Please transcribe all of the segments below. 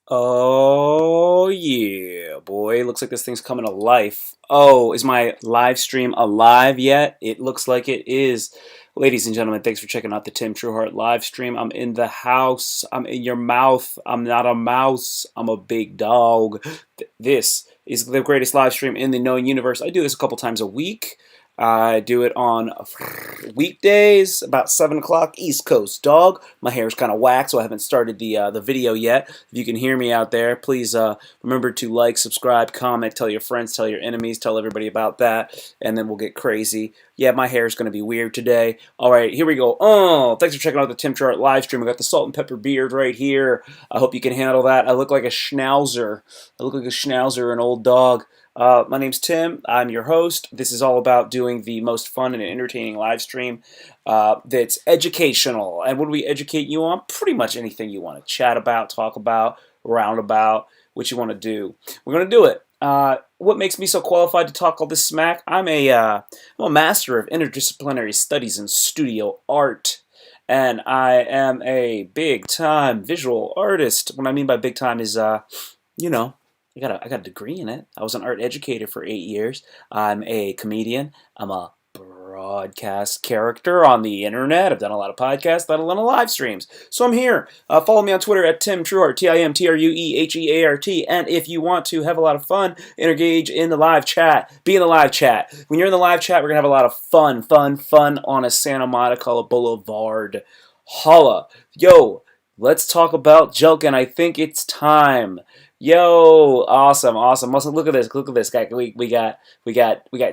Oh yeah, boy. Looks like this thing's coming to life. Oh, is my live stream alive yet? It looks like it is. Ladies and gentlemen, thanks for checking out the Tim Trueheart live stream. I'm in the house. I'm in your mouth. I'm not a mouse. I'm a big dog. This is the greatest live stream in the known universe. I do this a couple times a week. I do it on weekdays, about 7 o'clock East Coast, dog. My hair's kind of whack, so I haven't started the video yet. If you can hear me out there, please remember to like, subscribe, comment, tell your friends, tell your enemies, tell everybody about that, and then we'll get crazy. Yeah, my hair's going to be weird today. All right, here we go. Oh, thanks for checking out the Tim Chart live stream. I got the salt and pepper beard right here. I hope you can handle that. I look like a schnauzer. I look like a schnauzer, an old dog. My name's Tim. I'm your host. This is all about doing the most fun and entertaining live stream that's educational. And what do we educate you on? Pretty much anything you want to chat about, talk about, roundabout, what you want to do. We're going to do it. What makes me so qualified to talk all this smack? I'm a master of interdisciplinary studies in studio art. And I am a big-time visual artist. What I mean by big-time is, you know, I got a degree in it. I was an art educator for 8 years. I'm a comedian. I'm a broadcast character on the internet. I've done a lot of podcasts, done a lot of live streams. So I'm here. Follow me on Twitter at Tim Trueheart, TimTrueheart. And if you want to have a lot of fun, engage in the live chat. Be in the live chat. When you're in the live chat, we're going to have a lot of fun on a Santa Monica Boulevard. Holla. Yo, let's talk about joking. I think it's time. Yo, awesome. Look at this guy. We got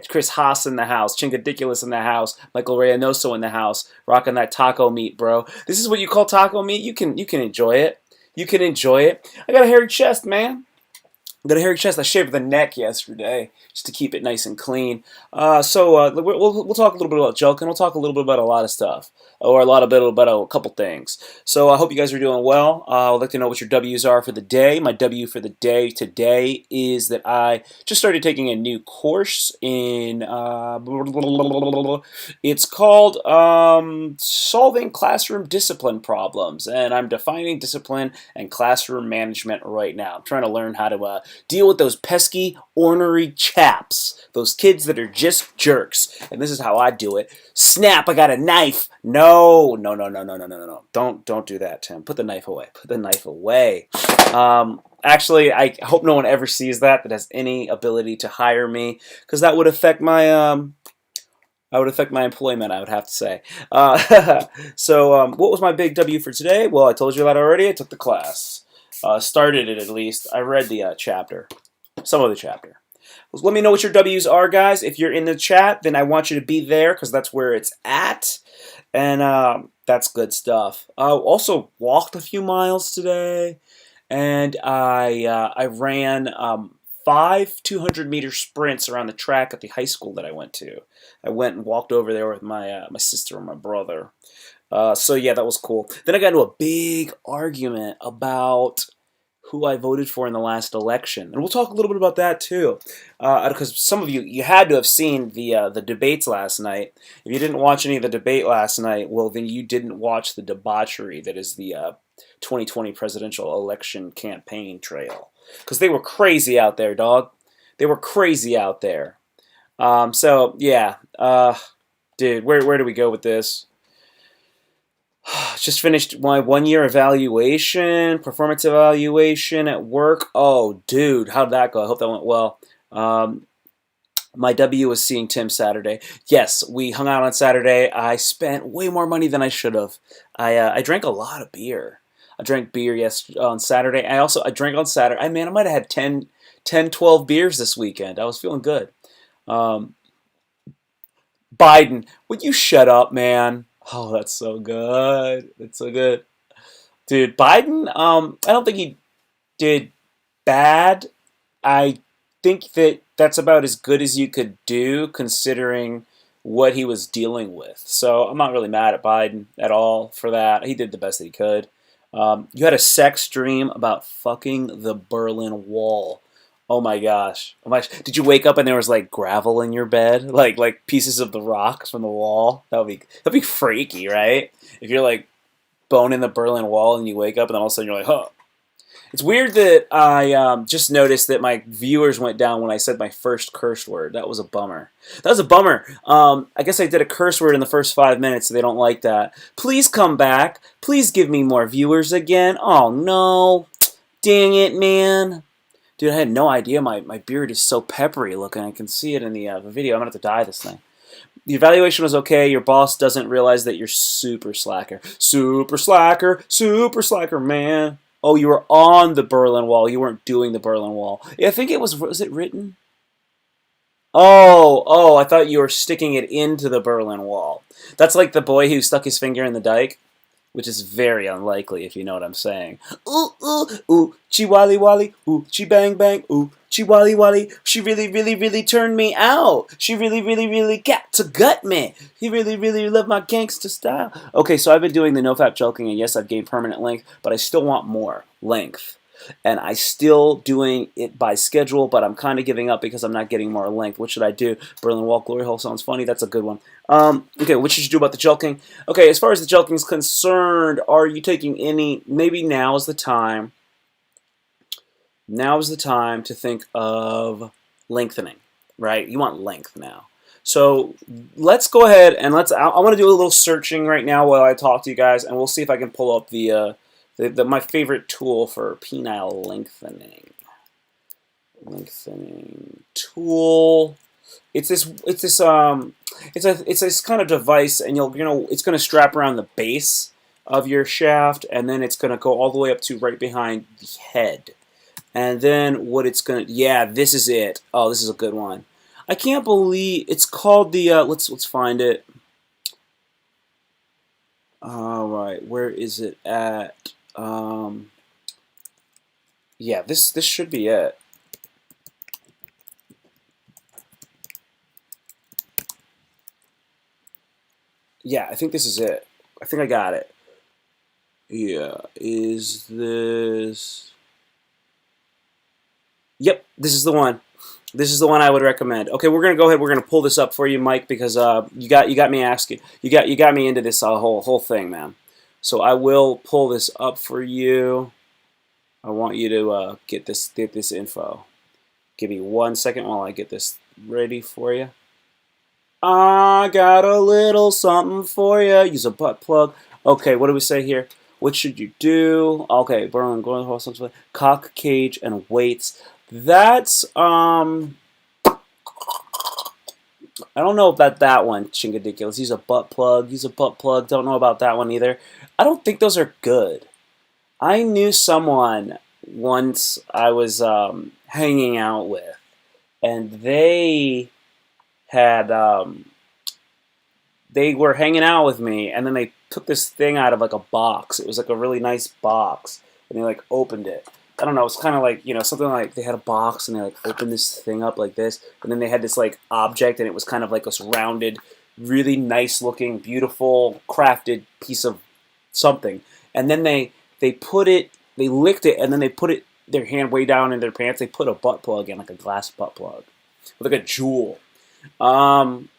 Chris Haas in the house, Chingadiculous in the house, Michael Reynoso in the house, rocking that taco meat, bro. This is what you call taco meat. You can enjoy it. You can enjoy it. I got a hairy chest, man. Got a hairy chest. I shaved the neck yesterday just to keep it nice and clean. We'll talk a little bit about joking. We'll talk a little bit about a lot of stuff, or a bit about a couple things. So I hope you guys are doing well. I'd like to know what your W's are for the day. My W for the day today is that I just started taking a new course in. It's called Solving Classroom Discipline Problems, and I'm defining discipline and classroom management right now. I'm trying to learn how to deal with those pesky, ornery chaps, those kids that are just jerks. And this is how I do it. Snap, I got a knife. No. Don't do that, Tim. Put the knife away. Put the knife away. Actually, I hope no one ever sees that has any ability to hire me, because that would affect my employment, I would have to say. What was my big W for today? Well, I told you that already. I took the class. Started it at least. I read the chapter. Some of the chapter. Let me know what your W's are, guys. If you're in the chat, then I want you to be there, because that's where it's at. And that's good stuff. Also walked a few miles today. And I ran 5 200-meter sprints around the track at the high school that I went to. I went and walked over there with my sister and my brother. So yeah, that was cool. Then I got into a big argument about who I voted for in the last election, and we'll talk a little bit about that too, because some of you had to have seen the debates last night. If you didn't watch any of the debate last night, well, then you didn't watch the debauchery that is the 2020 presidential election campaign trail, because they were crazy out there, dog. They were crazy out there. So yeah, dude, where do we go with this? Just finished my 1-year evaluation, performance evaluation at work. Oh, dude, how'd that go? I hope that went well. My W was seeing Tim Saturday. Yes, we hung out on Saturday. I spent way more money than I should have. I drank a lot of beer. I drank beer on Saturday. I drank on Saturday. Man, I might have had 10, 12 beers this weekend. I was feeling good. Biden, would you shut up, man? Oh, that's so good. That's so good. Dude, Biden, I don't think he did bad. I think that's about as good as you could do considering what he was dealing with. So I'm not really mad at Biden at all for that. He did the best that he could. You had a sex dream about fucking the Berlin Wall. Oh my gosh. Did you wake up and there was like gravel in your bed? Like pieces of the rocks from the wall? That'd be freaky, right? If you're like boning the Berlin Wall and you wake up and then all of a sudden you're like, huh. It's weird that I just noticed that my viewers went down when I said my first curse word. That was a bummer. That was a bummer. I guess I did a curse word in the first 5 minutes, so they don't like that. Please come back. Please give me more viewers again. Oh, no. Dang it, man. Dude, I had no idea my beard is so peppery looking. I can see it in the video. I'm going to have to dye this thing. The evaluation was okay. Your boss doesn't realize that you're super slacker. Super slacker. Super slacker, man. Oh, you were on the Berlin Wall. You weren't doing the Berlin Wall. Yeah, I think it was it written? Oh, I thought you were sticking it into the Berlin Wall. That's like the boy who stuck his finger in the dike, which is very unlikely if you know what I'm saying. Ooh, ooh, ooh, chi wally wally, ooh, chi bang bang, ooh, chi wally wally. She really, really, really turned me out. She really, really, really got to gut me. He really, really loved my gangster style. Okay, so I've been doing the no-fap joking, and yes, I've gained permanent length, but I still want more length. And I still doing it by schedule, but I'm kind of giving up because I'm not getting more length. What should I do? Berlin Wall Glory Hole sounds funny. That's a good one. Okay, what should you do about the jelking? Okay, as far as the jelking is concerned, are you taking any? Maybe now is the time. Now is the time to think of lengthening, right? You want length now. So let's go ahead and I want to do a little searching right now while I talk to you guys, and we'll see if I can pull up my favorite tool for penile lengthening. Lengthening tool. It's this kind of device, and it's going to strap around the base of your shaft, and then it's going to go all the way up to right behind the head. And then what it's going to, yeah, this is it. Oh, this is a good one. I can't believe it's called the let's find it. All right, where is it at? Yeah, this should be it. Yeah, I think this is it. I think I got it. Yeah, is this? Yep, this is the one. This is the one I would recommend. Okay, we're gonna go ahead. We're gonna pull this up for you, Mike, because you got me asking. You got me into this whole thing, man. So I will pull this up for you. I want you to get this info. Give me 1 second while I get this ready for you. I got a little something for you. Use a butt plug. Okay, what do we say here? What should you do? Okay, Berlin, going horse, cock cage and weights. That's I don't know about that one, Chingadiculous. Use a butt plug. Use a butt plug. Don't know about that one either. I don't think those are good. I knew someone once I was hanging out with, and had they were hanging out with me, and then they took this thing out of like a box. It was like a really nice box, and they like opened it. I don't know. It's kind of like something like they had a box and they like opened this thing up like this, and then they had this like object, and it was kind of like this rounded, really nice looking, beautiful, crafted piece of something. And then they licked it, and then they put it their hand way down in their pants. They put a butt plug in, like a glass butt plug, with like a jewel.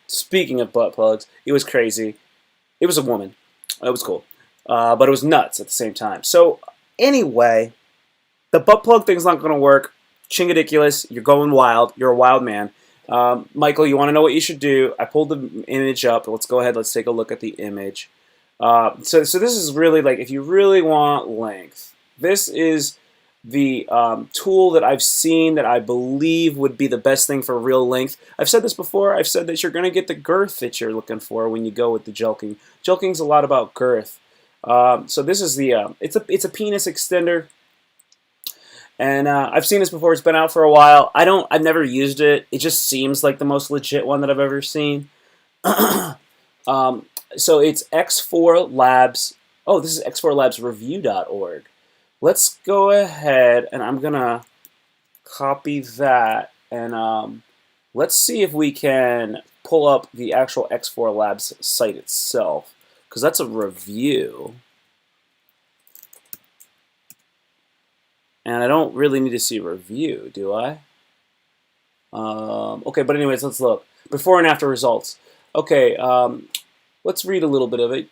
Speaking of butt plugs, it was crazy. It was a woman. It was cool, but it was nuts at the same time. So anyway, the butt plug thing's not going to work. Chingadiculous, you're going wild. You're a wild man. Michael, you want to know what you should do? I pulled the image up. Let's go ahead. Let's take a look at the image. So this is really like if you really want length. This is the tool that I've seen that I believe would be the best thing for real length. I've said this before. I've said that you're going to get the girth that you're looking for when you go with the jelking. Jelking's a lot about girth. So this is the it's a penis extender. And I've seen this before. It's been out for a while. I've never used it. It just seems like the most legit one that I've ever seen. So it's X4 Labs. Oh, this is x4labsreview.org. Let's go ahead, and I'm gonna copy that, and let's see if we can pull up the actual X4 Labs site itself, because that's a review. And I don't really need to see a review, do I? Okay, but anyways, let's look. Before and after results. Okay, let's read a little bit of it.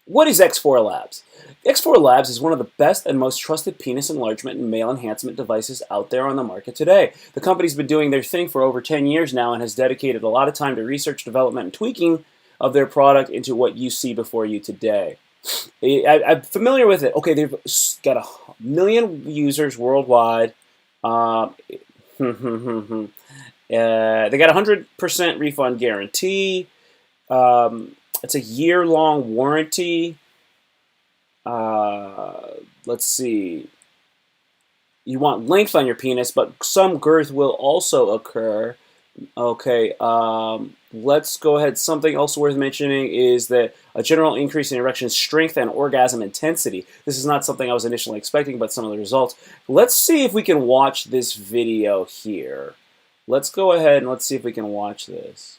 What is X4 Labs? X4 Labs is one of the best and most trusted penis enlargement and male enhancement devices out there on the market today. The company's been doing their thing for over 10 years now and has dedicated a lot of time to research, development, and tweaking of their product into what you see before you today. I'm familiar with it. Okay, they've got 1 million users worldwide. They got 100% refund guarantee. It's a year-long warranty. Let's see. You want length on your penis, but some girth will also occur. Okay, let's go ahead. Something else worth mentioning is that a general increase in erection strength and orgasm intensity. This is not something I was initially expecting, but some of the results. Let's see if we can watch this video here. Let's go ahead and let's see if we can watch this.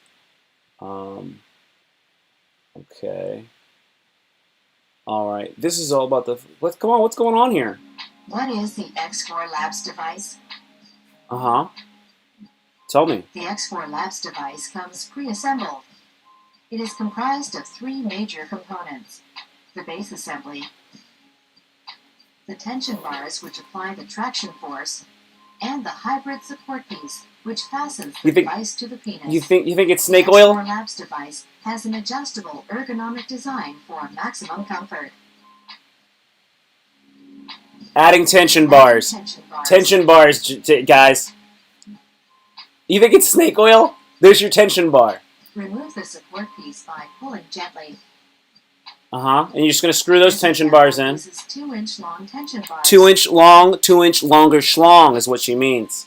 Okay. All right. This is all about the. Come on. What's going on here? What is the X4 Labs device? Tell me. The X4 Labs device comes pre-assembled. It is comprised of 3 major components: the base assembly, the tension bars which apply the traction force, and the hybrid support piece which fastens the device to the penis. You think it's snake oil? The X4 Labs device has an adjustable ergonomic design for maximum comfort. Adding tension bars. Tension bars, guys. You think it's snake oil? There's your tension bar. Remove the support piece by pulling gently. And you're just going to screw those tension bars in. This is 2-inch long tension bars. 2-inch long, 2-inch longer schlong is what she means.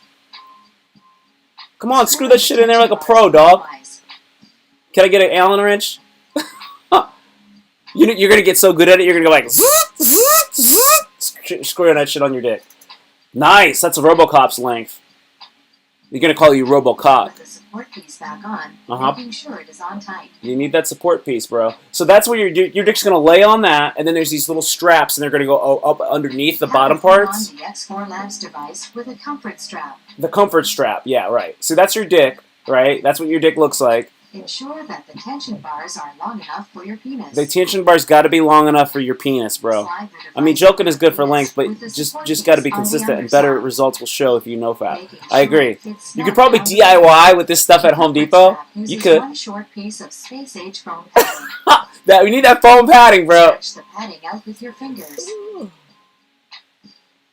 Come on, screw that shit in there like a pro, dog. Can I get an Allen wrench? You're going to get so good at it, you're going to go like, screwing that shit on your dick. Nice, that's a RoboCop's length. You're going to call you RoboCop. Put the support piece back on, making sure it is on tight. You need that support piece, bro. So that's where your dick's going to lay on that, and then there's these little straps, and they're going to go up underneath the bottom parts. On the X4 Labs device with a comfort strap. The comfort strap, yeah, right. So that's your dick, right? That's what your dick looks like. Ensure that the tension bars are long enough for your penis. The tension bars got to be long enough for your penis, bro. I mean, joking is good for length, but just got to be consistent, and better results will show if you know fat. I agree. You could probably DIY with this stuff at Home Depot. You could. One short piece of space-age foam padding. We need that foam padding, bro. Stretch the padding out with your fingers.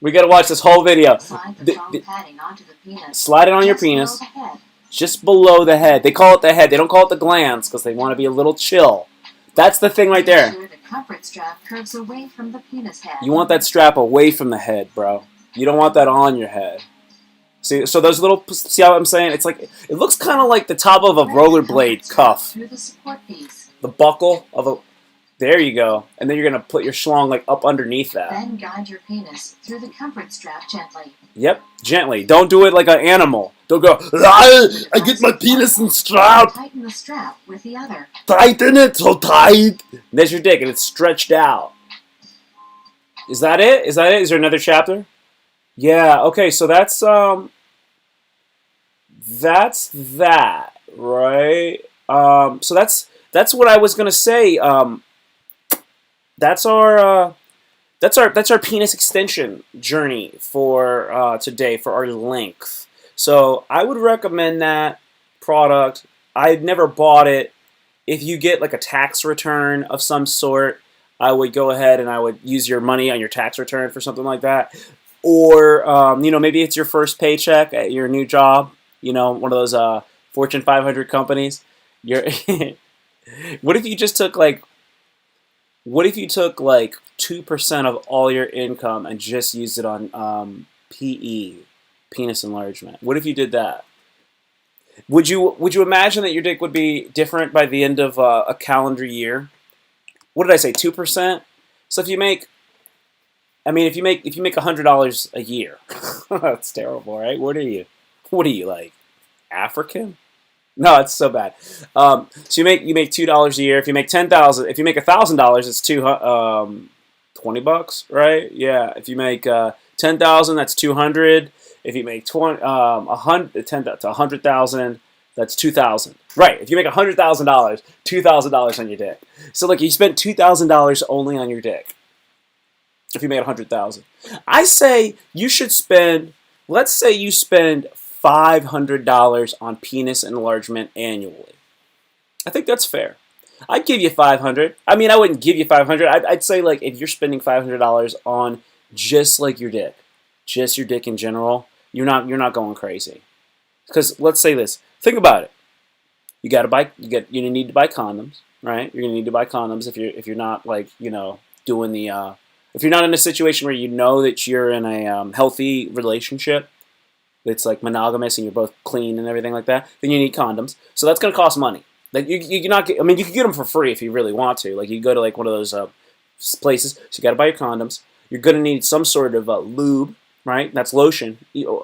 We got to watch this whole video. Slide the foam padding onto the penis. Slide it on your penis. Just below the head. They call it the head. They don't call it the glands because they want to be a little chill. That's the thing right there. Make sure the comfort strap curves away from the penis head. You want that strap away from the head, bro. You don't want that on your head. See, so those little, see how I'm saying? It's like, it looks kind of like the top of a rollerblade cuff. Through the support piece. The buckle of a, there you go. And then you're going to put your schlong like up underneath that. Then guide your penis through the comfort strap gently. Yep, gently. Don't do it like an animal. Don't go, I get my penis in strap. Tighten the strap with the other. Tighten it so tight. There's your dick and it's stretched out. Is that it? Is that it? Is there another chapter? Yeah, okay, so that's that, right? So that's what I was gonna say. That's our penis extension journey for today for our length. So I would recommend that product. I've never bought it. If you get like a tax return of some sort, I would go ahead and I would use your money on your tax return for something like that. Or maybe it's your first paycheck at your new job. One of those Fortune 500 companies. What if you took like 2% of all your income and just used it on PE, penis enlargement? What if you did that? Would you imagine that your dick would be different by the end of a calendar year? What did I say? 2%. So if you make $100 a year, that's terrible, right? What are you like, African? No, it's so bad. So you make $2 a year. If you make $10,000, if you make $1,000, it's $20, right? Yeah. If you make $10,000, that's $200. If you make 100,000, That's 2,000. Right. If you make $100,000, $2,000 on your dick. So like you spent $2,000 only on your dick. If you made 100,000, I say you should spend. Let's say you spend $500 on penis enlargement annually. I think that's fair. I'd give you 500. I mean, I wouldn't give you 500. I'd say like if you're spending $500 on just like your dick, just your dick in general, you're not going crazy. Because let's say this. Think about it. You got to buy. You need to buy condoms, right? You're gonna need to buy condoms if you're not like doing the if you're not in a situation where you know that you're in a healthy relationship that's like monogamous and you're both clean and everything like that, then you need condoms. So that's gonna cost money. Like you not get, I mean you can get them for free if you really want to. Like you go to like one of those places, so you got to buy your condoms. You're gonna need some sort of lube, right? That's lotion.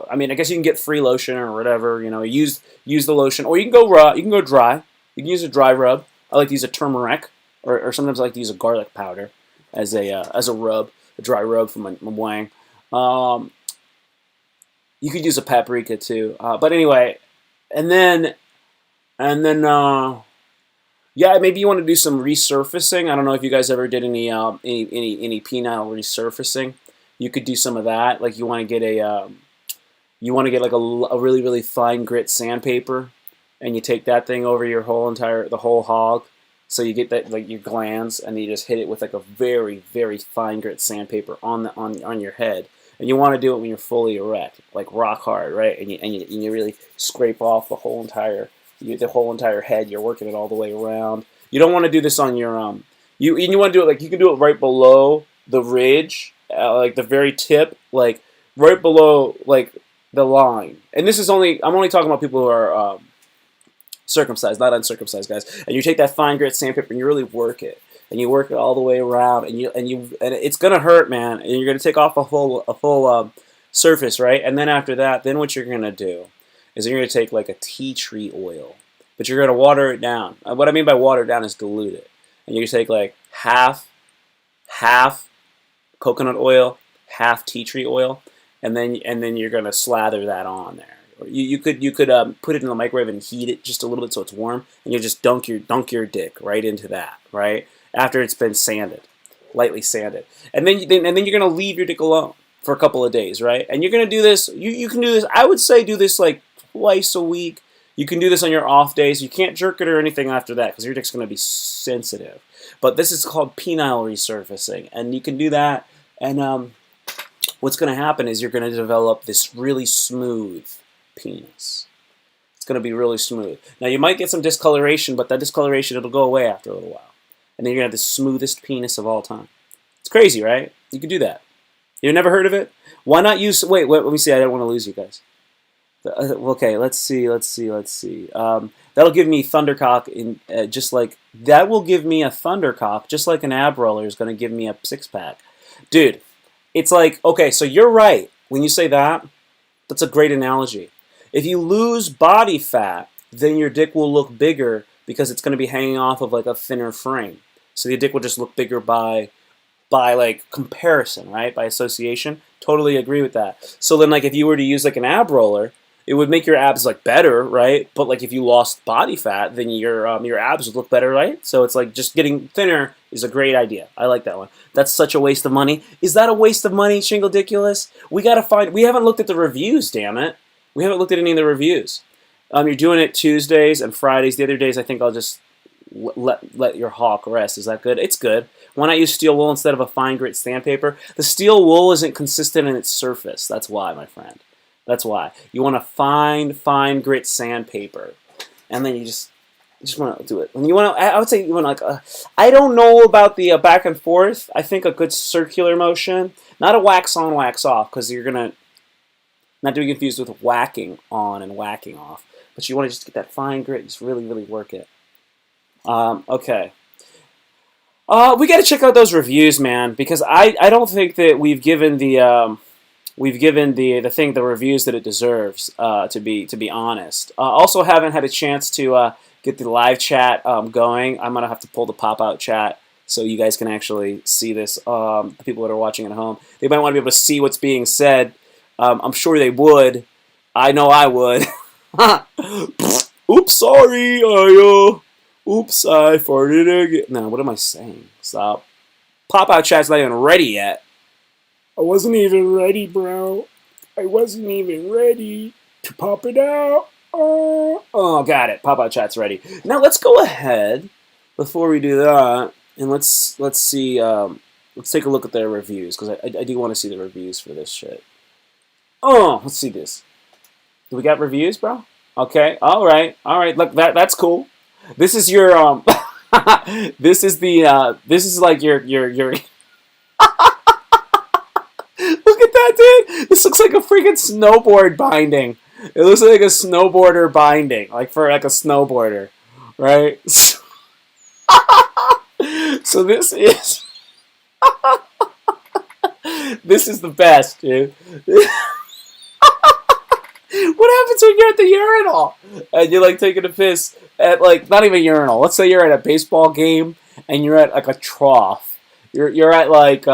I mean I guess you can get free lotion or whatever. Use the lotion, or you can go raw. You can go dry. You can use a dry rub. I like to use a turmeric, or sometimes I like to use a garlic powder as a rub, a dry rub for my wang. Um, you could use a paprika too. But anyway, and then and then yeah, maybe you want to do some resurfacing. I don't know if you guys ever did any penile resurfacing. You could do some of that. Like you want to get like a really really fine grit sandpaper, and you take that thing over your the whole hog. So you get that like your glands, and you just hit it with like a very very fine grit sandpaper on your head. And you want to do it when you're fully erect, like rock hard, right? And you really scrape off the whole entire head. You're working it all the way around. You don't want to do this on your you want to do it like you can do it right below the ridge, like the very tip, like right below like the line. And this is I'm only talking about people who are circumcised, not uncircumcised guys. And you take that fine grit sandpaper and you really work it. And you work it all the way around, and it's gonna hurt, man. And you're gonna take off a full surface, right? And then after that, then what you're gonna do is you're gonna take like a tea tree oil, but you're gonna water it down. What I mean by water it down is dilute it, and you take like half coconut oil, half tea tree oil, and then you're gonna slather that on there. You could put it in the microwave and heat it just a little bit so it's warm, and you just dunk your dick right into that, right after it's been sanded, lightly sanded, and then you're gonna leave your dick alone for a couple of days, right? And you're gonna do this. You can do this. I would say do this like twice a week. You can do this on your off days. You can't jerk it or anything after that because your dick's gonna be sensitive. But this is called penile resurfacing, and you can do that. And what's gonna happen is you're gonna develop this really smooth penis. It's going to be really smooth. Now you might get some discoloration, but that discoloration it'll go away after a little while, and then you're going to have the smoothest penis of all time. It's crazy, right? You can do that. You've never heard of it? Why not use? Wait. Let me see. I don't want to lose you guys. Okay, let's see. That'll give me thundercock in just like that will give me a thundercock, just like an ab roller is going to give me a six pack, dude. It's like okay, so you're right when you say that. That's a great analogy. If you lose body fat, then your dick will look bigger because it's going to be hanging off of like a thinner frame. So your dick will just look bigger by like comparison, right? By association. Totally agree with that. So then like if you were to use like an ab roller, it would make your abs like better, right? But like if you lost body fat, then your abs would look better, right? So it's like just getting thinner is a great idea. I like that one. That's such a waste of money. Is that a waste of money, Shingodiculous? We haven't looked at the reviews, damn it. We haven't looked at any of the reviews. You're doing it Tuesdays and Fridays. The other days I think I'll just let your hawk rest. Is that good? It's good. Why not use steel wool instead of a fine grit sandpaper? The steel wool isn't consistent in its surface. That's why, my friend. That's why. You want a fine grit sandpaper. And then you just want to do it. And I would say you want like I don't know about the back and forth. I think a good circular motion. Not a wax on, wax off, because you're going to not to be confused with whacking on and whacking off. But you want to just get that fine grit, just really, really work it. Okay. We got to check out those reviews, man, because I don't think that we've given the thing the reviews that it deserves. To be honest. Also, haven't had a chance to get the live chat going. I'm gonna have to pull the pop-out chat so you guys can actually see this. The people that are watching at home, they might want to be able to see what's being said. I'm sure they would. I know I would. Oops, sorry. Oops, I farted again. No, what am I saying? Stop. Pop out chat's not even ready yet. I wasn't even ready, bro. I wasn't even ready to pop it out. Oh, got it. Pop out chat's ready. Now let's go ahead before we do that, and let's see. Let's take a look at their reviews because I do want to see the reviews for this shit. Oh, let's see this. Do we got reviews, bro? Okay. All right. Look, that's cool. This is your this is the this is like your look at that, dude. This looks like a freaking snowboard binding. It looks like a snowboarder binding, like for like a snowboarder, right? So this is this is the best, dude. What happens when you're at the urinal and you're like taking a piss at like not even urinal? Let's say you're at a baseball game and you're at like a trough. You're at like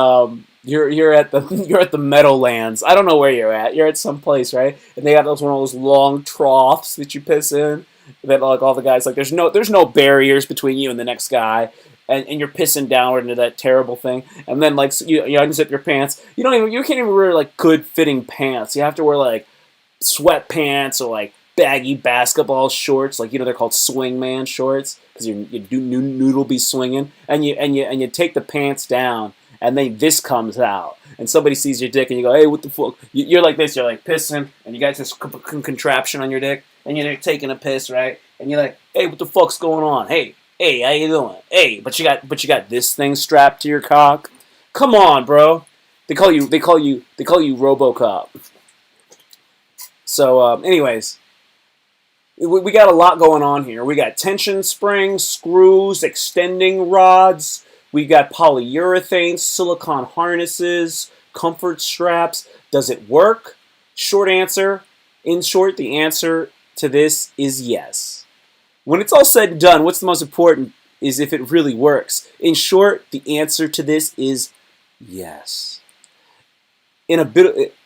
you're at the you're at the Meadowlands. I don't know where you're at. You're at some place, right? And they got those one of those long troughs that you piss in. That like all the guys like there's no barriers between you and the next guy. And you're pissing downward into that terrible thing, and then like you unzip your pants. You can't even wear like good fitting pants. You have to wear like sweatpants or like baggy basketball shorts, like they're called swingman shorts because you do noodle be swinging, and you take the pants down, and then this comes out, and somebody sees your dick, and you go, hey, what the fuck? You're like this, you're like pissing, and you got this contraption on your dick, and you're taking a piss, right? And you're like, hey, what the fuck's going on? Hey, how you doing? Hey, but you got this thing strapped to your cock. Come on, bro. They call you RoboCop. So, anyways, we got a lot going on here. We got tension springs, screws, extending rods. We got polyurethane, silicone harnesses, comfort straps. Does it work? Short answer. In short, the answer to this is yes. When it's all said and done, what's the most important is if it really works. In short, the answer to this is yes. In a bit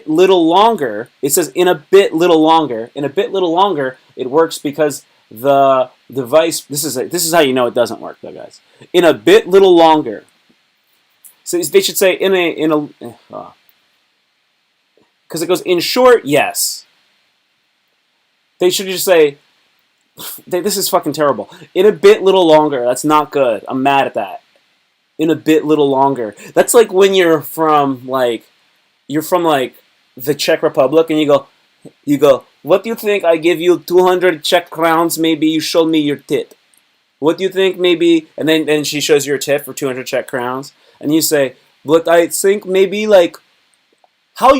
little longer, it says in a bit little longer. In a bit little longer, it works because the device. This is how you know it doesn't work, though, guys. In a bit little longer. So they should say because it goes in short, yes. They should just say. This is fucking terrible. In a bit little longer. That's not good. I'm mad at that. In a bit little longer. That's like when you're from like the Czech Republic and you go, what do you think? I give you 200 Czech crowns, maybe you show me your tit. What do you think maybe? And then she shows you her tit for 200 Czech crowns. And you say, but I think maybe like, how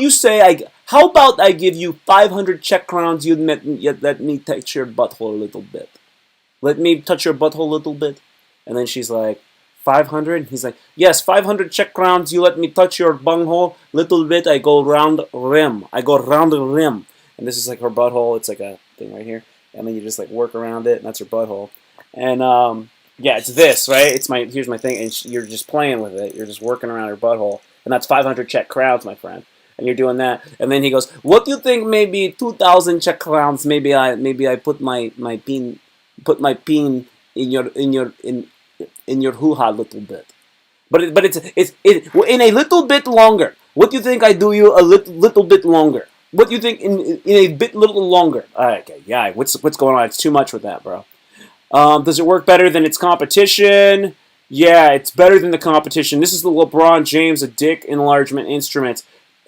about I give you 500 Czech crowns, you'd let me touch your butthole a little bit. Let me touch your butthole a little bit. And then she's like, 500? He's like, yes, 500 Czech crowns, you let me touch your bunghole little bit, I go round rim. I go round the rim. And this is like her butthole, it's like a thing right here. And then you just like work around it, and that's her butthole. And yeah, it's this, right? Here's my thing, and you're just playing with it. You're just working around her butthole. And that's 500 Czech crowns, my friend. And you're doing that. And then he goes, what do you think maybe 2,000 Czech crowns, maybe I put my peen in your hoo-ha a little bit. But it's in a little bit longer. What do you think I do you a little bit longer? What do you think in a bit little longer? All right, okay, yeah. What's going on? It's too much with that, bro. Does it work better than its competition? Yeah, it's better than the competition. This is the LeBron James a dick enlargement instrument.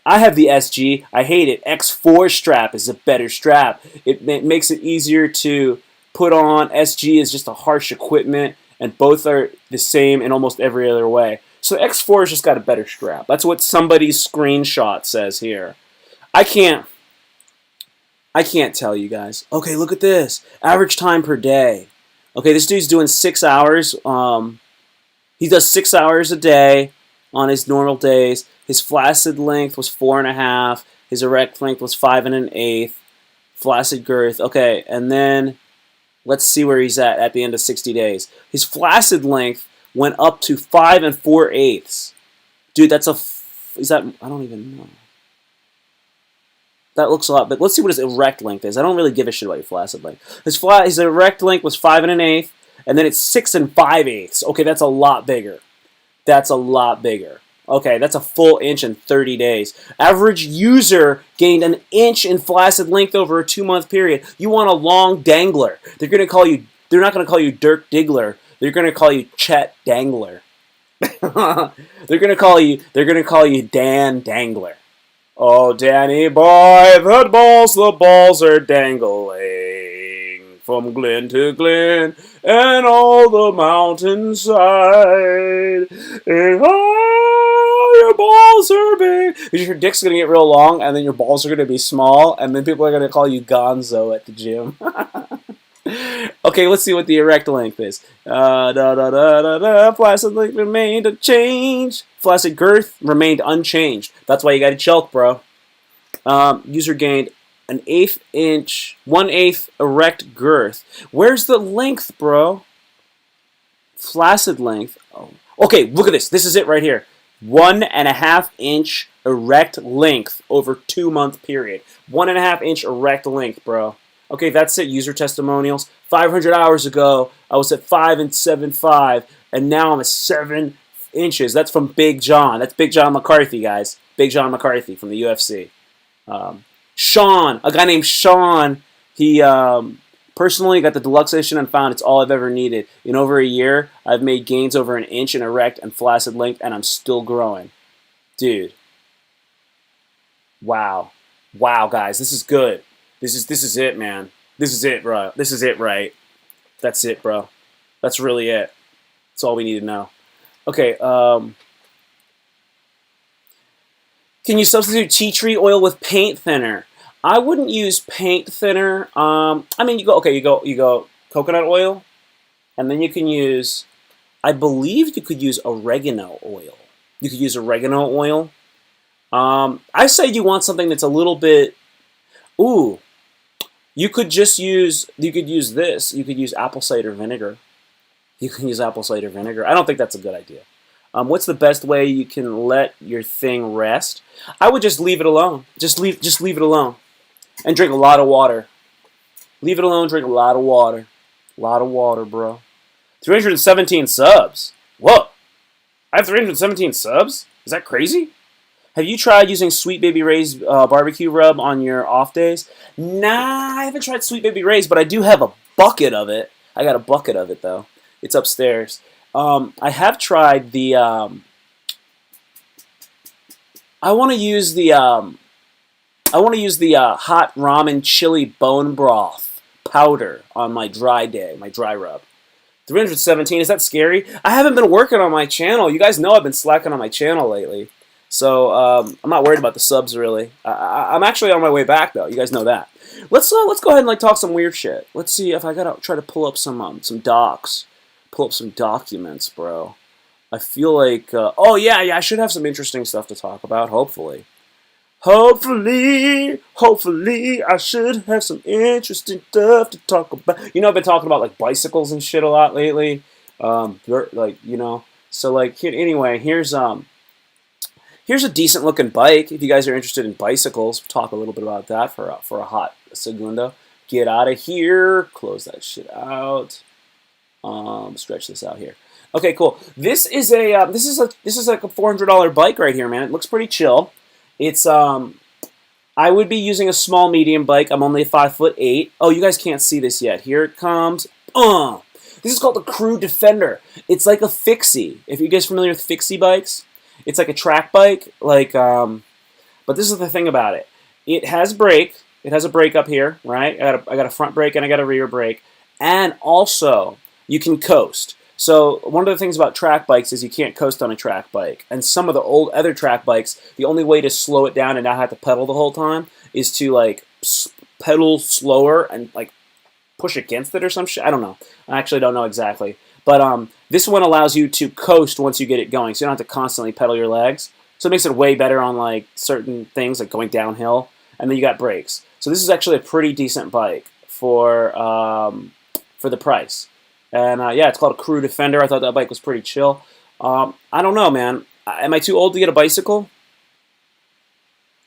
I have the SG. I hate it. X4 strap is a better strap. It makes it easier to put on. SG is just a harsh equipment, and both are the same in almost every other way. So X4 has just got a better strap. That's what somebody's screenshot says here. I can't tell you guys. Okay, look at this. Average time per day. Okay, this dude's doing 6 hours. He does 6 hours a day on his normal days. His flaccid length was 4.5. His erect length was 5 1/8. Flaccid girth. Okay, and then let's see where he's at the end of 60 days. His flaccid length went up to 5 4/8. Dude, is that? I don't even know. That looks a lot, but let's see what his erect length is. I don't really give a shit about your flaccid length. His erect length was 5 1/8, and then it's 6 5/8. Okay, that's a lot bigger. That's a lot bigger. Okay, that's a full inch in 30 days. Average user gained an inch in flaccid length over a 2-month period. You want a long dangler. They're gonna call you. They're not gonna call you Dirk Diggler. They're gonna call you Chet Dangler. They're gonna call you. They're gonna call you Dan Dangler. Oh, Danny boy, the balls are dangling from glen to glen and all the mountainside. And oh, your balls are big. Because your dick's going to get real long, and then your balls are going to be small, and then people are going to call you Gonzo at the gym. Okay, let's see what the erect length is. Flaccid length remained unchanged. Flaccid girth remained unchanged. That's why you got to choke, bro. User gained an 1/8 inch, 1/8 erect girth. Where's the length, bro? Flaccid length. Oh. Okay, look at this. This is it right here. 1.5 inch erect length over 2-month period. 1.5 inch erect length, bro. Okay, that's it. User testimonials. 500 hours ago, I was at 5 7/5, and now I'm at 7 inches. That's from Big John. That's Big John McCarthy, guys. Big John McCarthy from the UFC. Sean, a guy named Sean, he personally got the deluxe edition and found it's all I've ever needed. In over a year, I've made gains over an inch in erect and flaccid length, and I'm still growing. Dude. Wow. Wow, guys, this is good. This is it, man. This is it, bro. This is it, right? That's it, bro. That's really it. That's all we need to know. Okay, can you substitute tea tree oil with paint thinner? I wouldn't use paint thinner. I mean, you go coconut oil, and then you can use, I believe you could use oregano oil. You could use oregano oil. I say you want something that's a little bit, ooh, you could use this. You could use apple cider vinegar. You can use apple cider vinegar. I don't think that's a good idea. What's the best way you can let your thing rest? I would just leave it alone. Just leave it alone, and drink a lot of water. Leave it alone. Drink a lot of water. A lot of water, bro. 317 subs. Whoa! I have 317 subs. Is that crazy? Have you tried using Sweet Baby Ray's barbecue rub on your off days? Nah, I haven't tried Sweet Baby Ray's, but I do have a bucket of it. I got a bucket of it though. It's upstairs. I have tried the. I want to use the. Hot ramen chili bone broth powder on my dry day, my dry rub. 317. Is that scary? I haven't been working on my channel. You guys know I've been slacking on my channel lately, so I'm not worried about the subs really. I'm actually on my way back though. You guys know that. Let's go ahead and like talk some weird shit. Let's see if I gotta try to pull up some docs. Pull up some documents, bro. I feel like, oh yeah, I should have some interesting stuff to talk about, hopefully. Hopefully, I should have some interesting stuff to talk about. You know, I've been talking about, like, bicycles and shit a lot lately. Like, you know, so, like, anyway, here's a decent-looking bike. If you guys are interested in bicycles, we'll talk a little bit about that for a hot segundo. Get out of here. Close that shit out. Stretch this out here. Okay, cool. This is like a $400 bike right here, man. It looks pretty chill. It's I would be using a small medium bike. I'm only 5'8". Oh, you guys can't see this yet. Here it comes. This is called the Crew Defender. It's like a fixie. If you guys are familiar with fixie bikes, it's like a track bike. Like, but this is the thing about it. It has brake. It has a brake up here, right? I got a front brake and I got a rear brake, and also you can coast. So one of the things about track bikes is you can't coast on a track bike. And some of the old other track bikes, the only way to slow it down and not have to pedal the whole time is to like pedal slower and like push against it or some shit. I don't know. I actually don't know exactly. But this one allows you to coast once you get it going, so you don't have to constantly pedal your legs. So it makes it way better on like certain things like going downhill. And then you got brakes. So this is actually a pretty decent bike for the price. And yeah, it's called a Crew Defender. I thought that bike was pretty chill. I don't know, man. Am I too old to get a bicycle?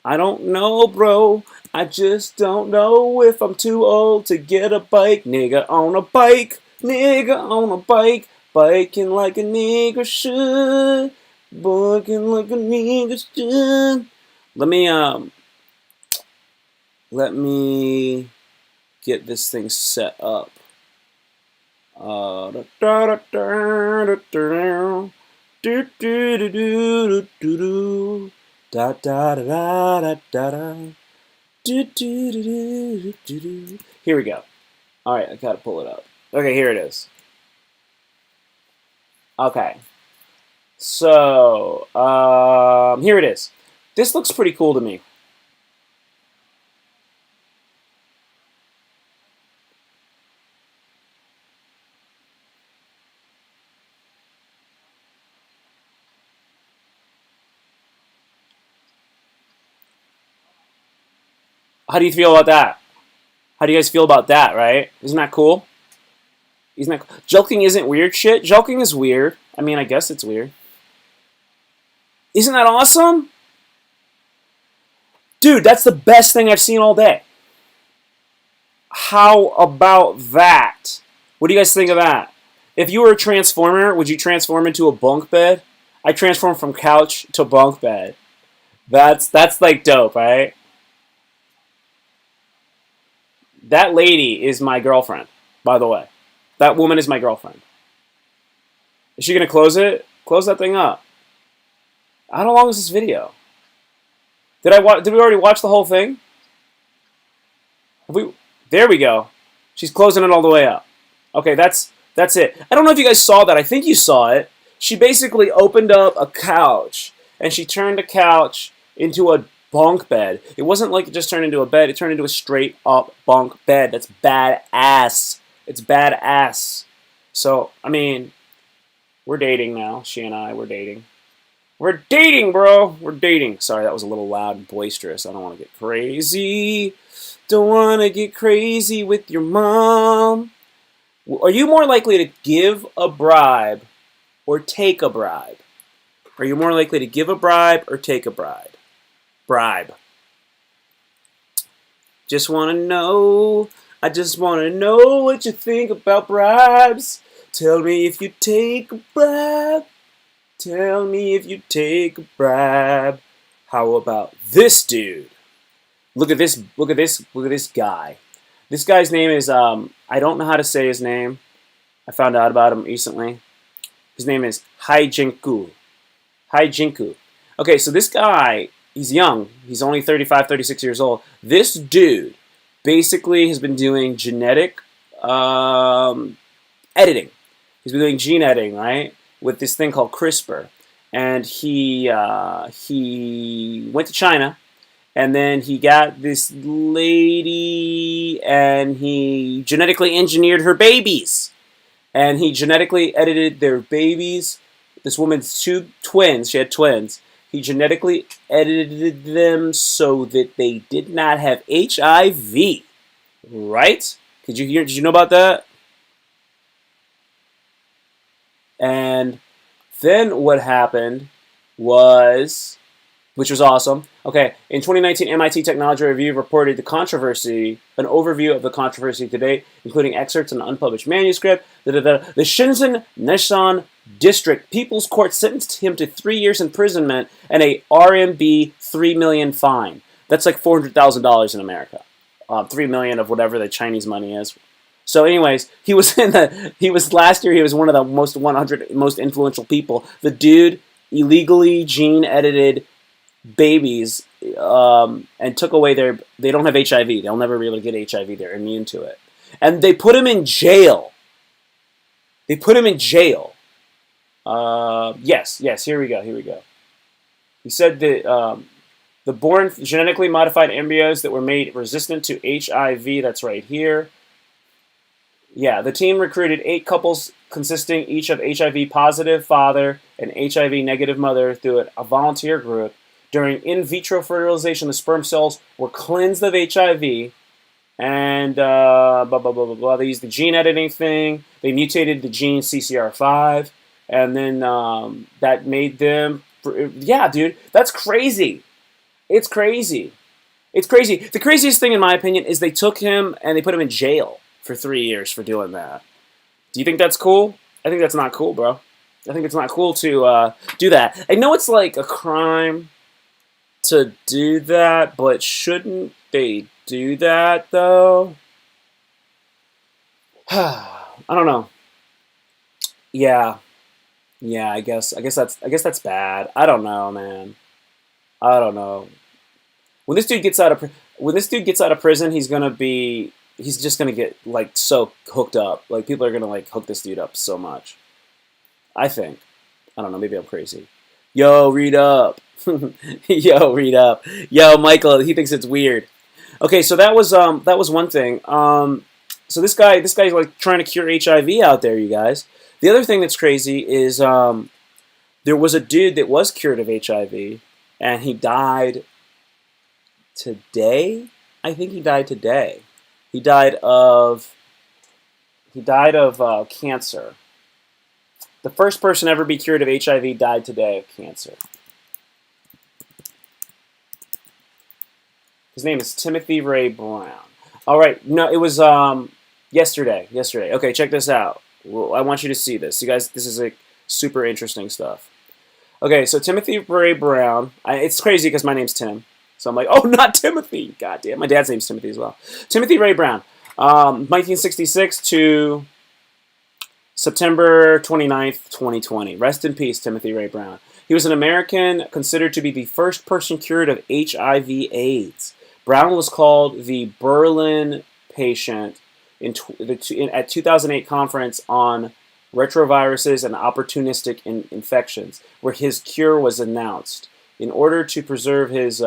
I don't know, bro. I just don't know if I'm too old to get a bike. Nigga on a bike. Nigga on a bike. Biking like a nigga should. Biking like a nigga should. Let me let me get this thing set up. Da, da, da, da, da, do, do, do, do, do, do, da, da, da, da, da, da. Do, do, do, do, do, do. Here we go. All right, I gotta pull it up. Okay, here it is. Okay, so here it is. This looks pretty cool to me. How do you feel about that? How do you guys feel about that? Right? Isn't that cool? Isn't that cool? Joking isn't weird shit. Joking is weird. I mean, I guess it's weird. Isn't that awesome? Dude, that's the best thing I've seen all day. How about that? What do you guys think of that? If you were a transformer, would you transform into a bunk bed? I transform from couch to bunk bed. That's like dope, right? That lady is my girlfriend, by the way. That woman is my girlfriend. Is she gonna close it? Close that thing up. How long is this video? Did we already watch the whole thing? Have we? There we go. She's closing it all the way up. Okay, that's it. I don't know if you guys saw that. I think you saw it. She basically opened up a couch and she turned the couch into a bunk bed. It wasn't like it just turned into a bed. It turned into a straight up bunk bed. That's badass. It's badass. So, I mean, we're dating now. She and I, we're dating. We're dating, bro. We're dating. Sorry, that was a little loud and boisterous. I don't want to get crazy. Don't want to get crazy with your mom. Are you more likely to give a bribe or take a bribe? Are you more likely to give a bribe or take a bribe? Bribe. Just want to know. I just want to know what you think about bribes. Tell me if you take a bribe. Tell me if you take a bribe. How about this dude? Look at this. Look at this. Look at this guy. This guy's name is I don't know how to say his name. I found out about him recently. His name is Haijinku. Haijinku. Okay, so this guy, he's young. He's only 35, 36 years old. This dude basically has been doing genetic editing. He's been doing gene editing, right, with this thing called CRISPR. And he went to China, and then he got this lady, and he genetically engineered her babies. And he genetically edited their babies. This woman's two twins. She had twins. He genetically edited them so that they did not have HIV. Right? Did you hear? Did you know about that? And then what happened was, which was awesome. Okay, in 2019, MIT Technology Review reported the controversy, an overview of the controversy to date, including excerpts in an unpublished manuscript. The Shenzhen Nissan District People's Court sentenced him to 3 years imprisonment and a RMB 3 million fine. That's like $400,000 in America. 3 million of whatever the Chinese money is. So, anyways, he was last year. He was one of the most 100 most influential people. The dude illegally gene edited babies and took away their. They don't have HIV. They'll never be able to get HIV. They're immune to it, and they put him in jail. They put him in jail. Yes. Here we go. He said that the born genetically modified embryos that were made resistant to HIV. That's right here. Yeah, the team recruited 8 couples consisting each of HIV positive father and HIV negative mother through a volunteer group. During in vitro fertilization, the sperm cells were cleansed of HIV, and blah, blah, blah, blah, blah. They used the gene editing thing. They mutated the gene CCR5, and then that made them. Yeah, dude, that's crazy. It's crazy. It's crazy. The craziest thing, in my opinion, is they took him and they put him in jail for 3 years for doing that. Do you think that's cool? I think that's not cool, bro. I think it's not cool to do that. I know it's like a crime to do that, but shouldn't they do that though? I don't know. Yeah, yeah. I guess that's bad. I don't know, man. I don't know. When this dude gets out of when this dude gets out of prison, he's just gonna get like so hooked up. Like people are gonna like hook this dude up so much. I think. I don't know. Maybe I'm crazy. Yo, read up. Yo, read up. Yo, Michael. He thinks it's weird. Okay, so that was one thing. So this guy's like trying to cure HIV out there, you guys. The other thing that's crazy is there was a dude that was cured of HIV, and he died today. I think he died today. He died of cancer. The first person ever be cured of HIV died today of cancer. His name is Timothy Ray Brown. All right, no, it was yesterday. Yesterday. Okay, check this out. Well, I want you to see this. You guys, this is like super interesting stuff. Okay, so Timothy Ray Brown. It's crazy because my name's Tim, so I'm like, oh, not Timothy. God damn, my dad's name's Timothy as well. Timothy Ray Brown, 1966 to September 29th, 2020. Rest in peace, Timothy Ray Brown. He was an American considered to be the first person cured of HIV/AIDS. Brown was called the Berlin patient at 2008 conference on retroviruses and opportunistic infections, where his cure was announced. In order to preserve his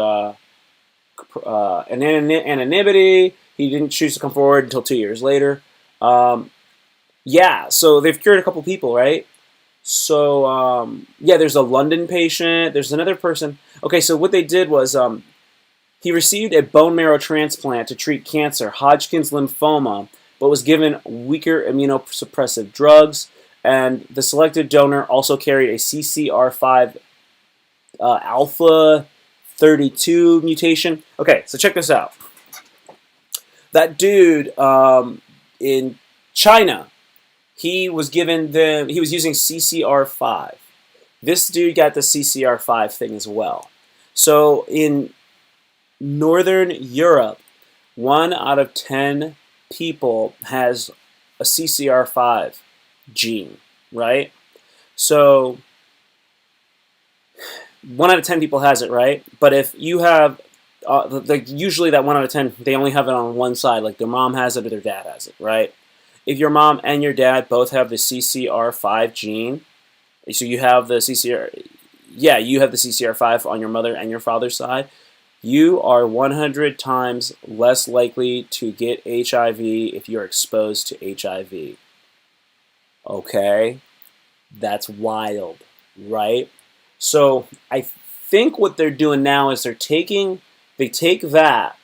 anonymity, he didn't choose to come forward until 2 years later. Yeah, so they've cured a couple people, right? So, yeah, there's a London patient. There's another person. Okay, so what they did was he received a bone marrow transplant to treat cancer, Hodgkin's lymphoma, but was given weaker immunosuppressive drugs. And the selected donor also carried a CCR5 alpha 32 mutation. Okay, so check this out. That dude in China, he was using CCR5. This dude got the CCR5 thing as well. So in Northern Europe, 1 out of 10 people has a CCR5 gene, right? So 1 out of 10 people has it, right? But if you have, like usually that 1 out of 10, they only have it on one side, like their mom has it or their dad has it, right? If your mom and your dad both have the CCR5 gene, so you have the you have the CCR5 on your mother and your father's side, you are 100 times less likely to get HIV if you're exposed to HIV. Okay? That's wild, right? So I think what they're doing now is they take that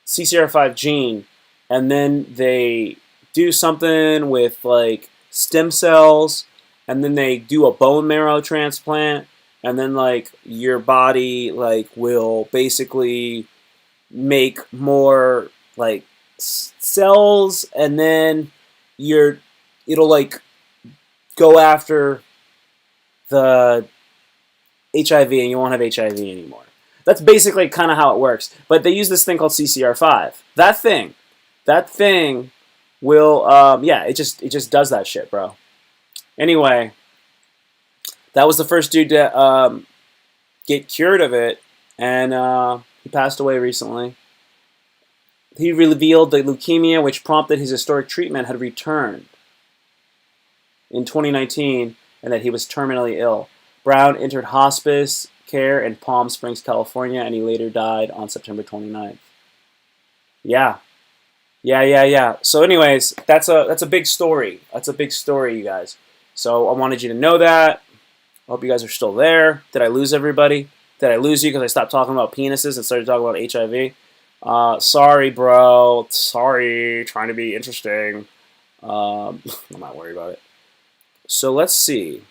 CCR5 gene and then they do something with like stem cells, and then they do a bone marrow transplant, and then like your body like will basically make more like cells, and then it'll like go after the HIV and you won't have HIV anymore. That's basically kind of how it works. But they use this thing called CCR5. That thing will yeah, it just does that shit, bro. Anyway, that was the first dude to get cured of it, and he passed away recently. He revealed that leukemia, which prompted his historic treatment, had returned in 2019, and that he was terminally ill. Brown entered hospice care in Palm Springs, California, and he later died on September 29th. Yeah, yeah. So, anyways, that's a big story. That's a big story, you guys. So I wanted you to know that. I hope you guys are still there. Did I lose everybody? Did I lose you because I stopped talking about penises and started talking about HIV? Sorry, bro. Sorry. Trying to be interesting. I'm not worried about it. So let's see.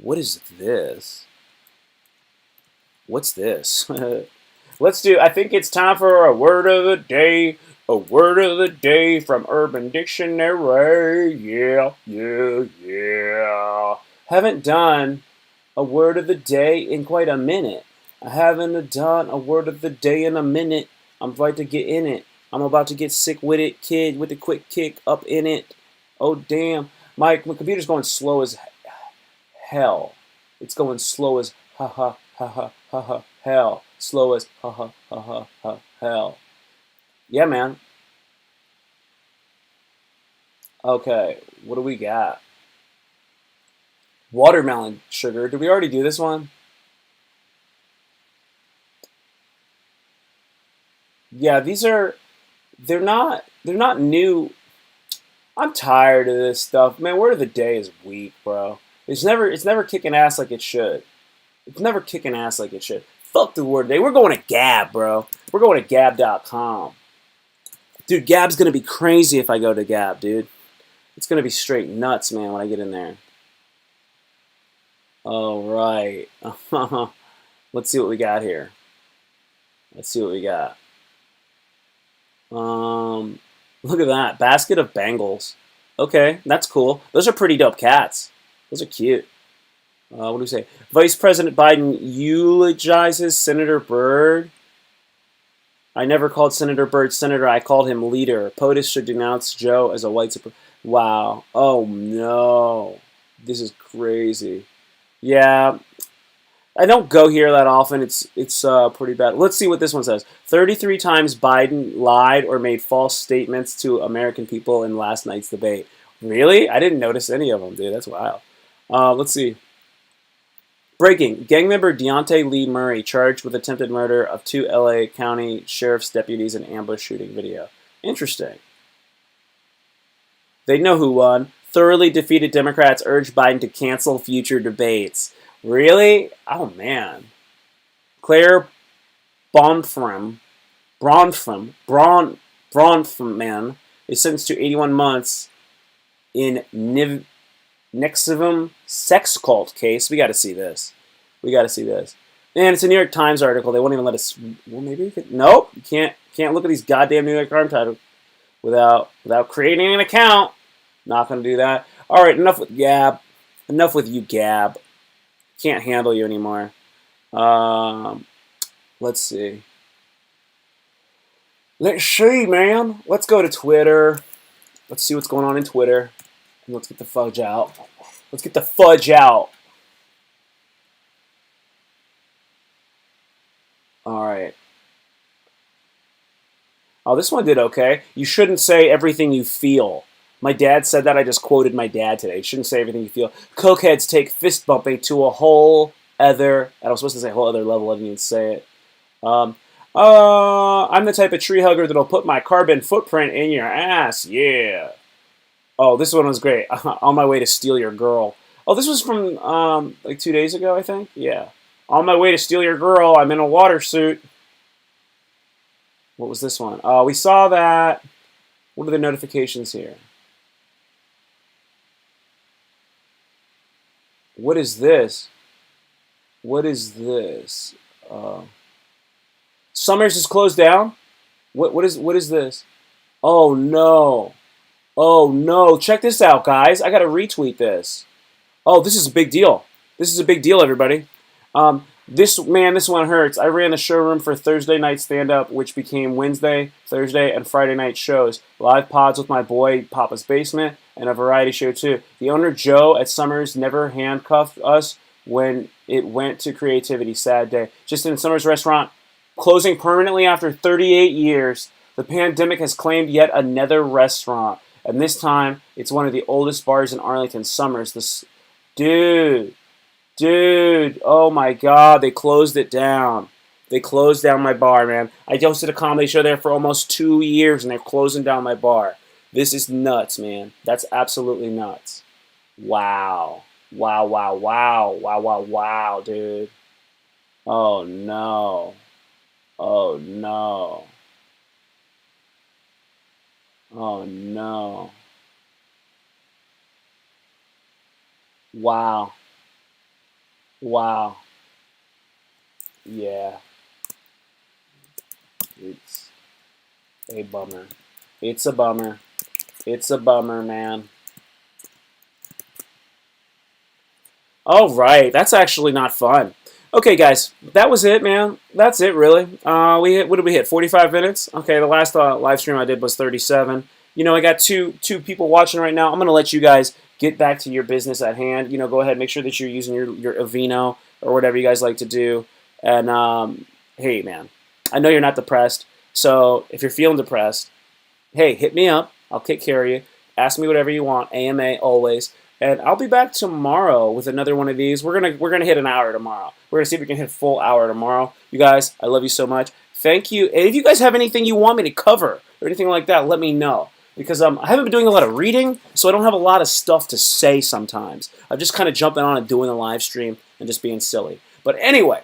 What is this? What's this? Let's do, I think it's time for a word of the day. A word of the day from Urban Dictionary. Yeah, yeah, yeah. Haven't done a word of the day in quite a minute. I haven't done a word of the day in a minute. I'm about to get in it. I'm about to get sick with it, kid, with the quick kick up in it. Oh, damn. My computer's going slow as hell. It's going slow as ha ha ha ha ha ha hell. Slow as ha ha ha ha ha hell. Yeah, man. Okay, what do we got? Watermelon sugar. Did we already do this one? Yeah, they're not new. I'm tired of this stuff, man. Word of the day is weak, bro. It's never kicking ass like it should. It's never kicking ass like it should. Fuck the word of the day. We're going to Gab, bro. We're going to Gab.com. Dude, Gab's gonna be crazy if I go to Gab, dude. It's gonna be straight nuts, man, when I get in there. All right. Let's see what we got here. Let's see what we got. Um, Look at that basket of bangles. Okay, that's cool. Those are pretty dope cats. Those are cute. What do we say? Vice President Biden eulogizes Senator Byrd. I never called Senator Byrd senator. I called him leader. POTUS should denounce Joe as a white supremacist. Wow. Oh no. This is crazy. Yeah, I don't go here that often. It's pretty bad. Let's see what this one says. 33 times Biden lied or made false statements to American people in last night's debate. Really? I didn't notice any of them, dude. That's wild. Let's see. Breaking. Gang member Deontay Lee Murray charged with attempted murder of two LA County Sheriff's deputies in ambush shooting video. Interesting. They know who won. Thoroughly defeated Democrats urge Biden to cancel future debates. Really? Oh, man. Claire Bonfram, Bronfman is sentenced to 81 months in Nexivum sex cult case. We got to see this. We got to see this. And it's a New York Times article. They won't even let us. Well, maybe we could. Nope. You can't look at these goddamn New York Times titles without creating an account. Not gonna do that. All right. Enough with Gab. Enough with you, Gab. Can't handle you anymore. Let's see. Let's see, man. Let's go to Twitter. Let's see what's going on in Twitter. And let's get the fudge out. Let's get the fudge out. All right. Oh, this one did okay. You shouldn't say everything you feel. My dad said that. I just quoted my dad today. You shouldn't say everything you feel. Cokeheads take fist bumping to a whole other. I was supposed to say whole other level. I didn't even say it. Um, I'm the type of tree hugger that'll put my carbon footprint in your ass. Yeah. Oh, this one was great. On my way to steal your girl. Oh, this was from like 2 days ago, I think. Yeah. On my way to steal your girl. I'm in a water suit. What was this one? Oh, we saw that. What are the notifications here? What is this? What is this? Uh, Summers is closed down. What is this? Oh no! Oh no! Check this out, guys. I gotta retweet this. Oh, this is a big deal. This is a big deal, everybody. This one hurts. I ran the showroom for Thursday night stand-up, which became Wednesday, Thursday, and Friday night shows. Live pods with my boy Papa's Basement, and a variety show too. The owner Joe at Summers never handcuffed us when it went to creativity. Sad day. Just in Summers restaurant, closing permanently after 38 years. The pandemic has claimed yet another restaurant, and this time it's one of the oldest bars in Arlington. Summers. This dude. Dude, oh my god, they closed it down. They closed down my bar, man. I hosted a comedy show there for almost 2 years and they're closing down my bar. This is nuts, man. That's absolutely nuts. Wow. Wow, wow, wow. Wow, wow, wow, dude. Oh no. Oh no. Oh no. Wow. Wow. Yeah, it's a bummer. It's a bummer. It's a bummer, man. All right, that's actually not fun. Okay, guys, that was it, man. That's it, really. We hit, what did we hit? 45 minutes. Okay, the last live stream I did was 37. You know, I got two people watching right now. I'm gonna let you guys get back to your business at hand. You know, go ahead, make sure that you're using your Aveeno or whatever you guys like to do. And hey, man, I know you're not depressed. So if you're feeling depressed, hey, hit me up. I'll take care of you. Ask me whatever you want. AMA always. And I'll be back tomorrow with another one of these. We're gonna hit an hour tomorrow. We're gonna see if we can hit a full hour tomorrow. You guys, I love you so much. Thank you. And if you guys have anything you want me to cover or anything like that, let me know. Because I haven't been doing a lot of reading, so I don't have a lot of stuff to say sometimes. I'm just kind of jumping on and doing a live stream and just being silly. But anyway,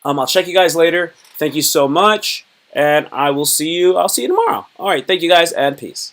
I'll check you guys later. Thank you so much, and I will see you. I'll see you tomorrow. All right, thank you guys, and peace.